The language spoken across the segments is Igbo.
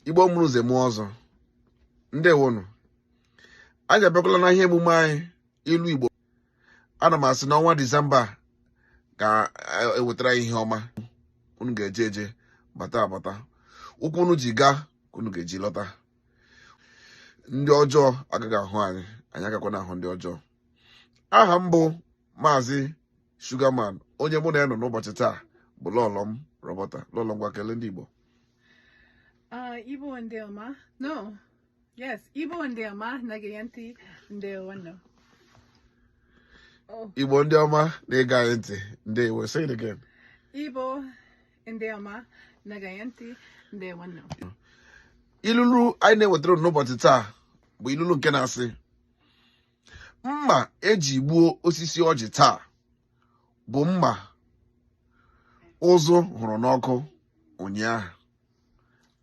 Igbo mụrụ ze mụọ ọzọ. Ndewonu. Anyị abịakwala na ihe emume anyị ilu Igbo. Ana m asị n'ọnwa Disemba ka ewetara ihe ọma. Unu ga-eje eje bata abata. Ụkwụ unu ji gaa ka unu ga-eji lọta. Ndị ọjọọ agaghị ahụ anyị agakwana ahụ ndị ọjọọ. Aha m bụ Maazị Sugarman, onye mụ na ya nọ n'ụbọchị taa bụ lọlọ m Roberta. Lọlọ ngwa kelee ndị Igbo. Igbo Ndeoma. No. Yes, Igbo Ndeoma nagayenti Ndewano. Oh. Igbo ndị ọma na-ege anyị ntị. Ndewo. Say it again. Igbo Ndeoma nagayenti Ndewano. Ilulu anyị na-ewetara n'ụbọchị taa bụ ilulu nke na-asị mma eji gbuo osisi ọjị taa bụ mma ụzụ hụrụ n'ọkụ ụnyaahụ.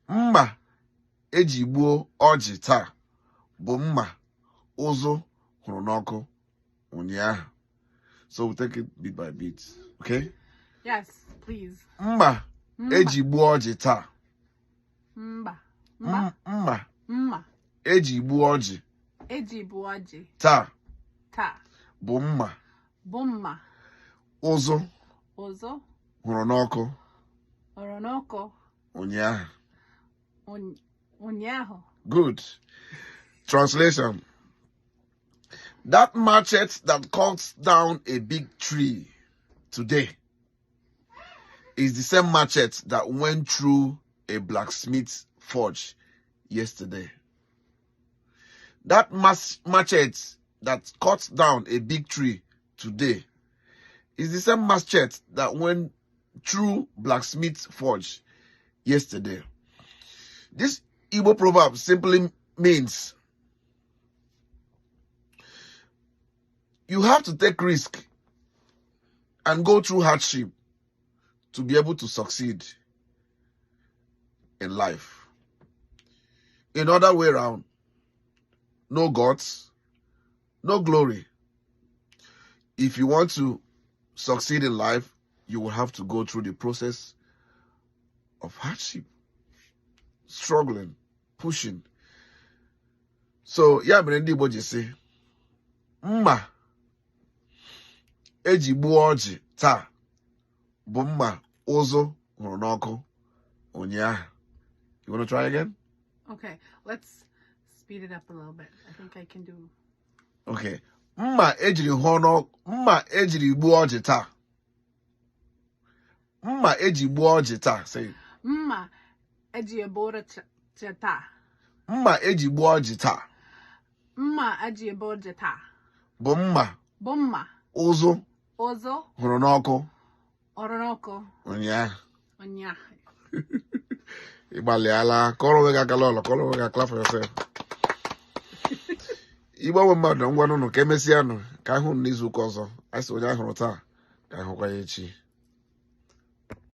Mma eji gbuo ọjị taa bụ mma ụzụ hụrụ n'ọkụ ụnyaahụ. So we'll take it bit by bit, okay? Yes, please. Mma eji gbuo ọjị taa. Mma Eji gbuo ọjị Eji Egbu Oji taa Taa bụ mma ụzụ hụrụ n'ọkụ ụnyaahụ. Good. Translation. That machete that cuts down a big tree today is the same machete that went through a blacksmith forge yesterday. That machete that cuts down a big tree today is the same machete that went through blacksmith forge yesterday. This Igbo proverb simply means you have to take risk and go through hardship to be able to succeed in life. In other way around, no gods, no glory. If you want to succeed in life, you will have to go through the process of hardship, struggling, pushing. So, ya mere ndị Igbo ji sị, mma eji gbuo ọjị taa bụ mma ụzụ hụrụ n'ọkụ ụnyaahụ. You want to try again? Okay, let's speed it up a little bit. I think I can do. Okay. Mma ejiri gbuo ọjị taa. Mma eji gbuo ọjị taa. Say it. Mma Eji Egbu Oji Taa. Mma eji gbuo ọjị taa. Mma Eji Egbu Oji Taa bụ mma ụzụ hụrụ n'ọkụ ụnyaahụ. Ịgbalịala kọrọ onwe gị aka lọlọ, kọrọ onwe gị aka for yourself. Igbo nwe mmadụ ngwa n'ụnụ ka emesịa nụ ka ahụ n'izu ụka ọzọ. Asị onye ahụrụ taa ka ahụkwa ya echi.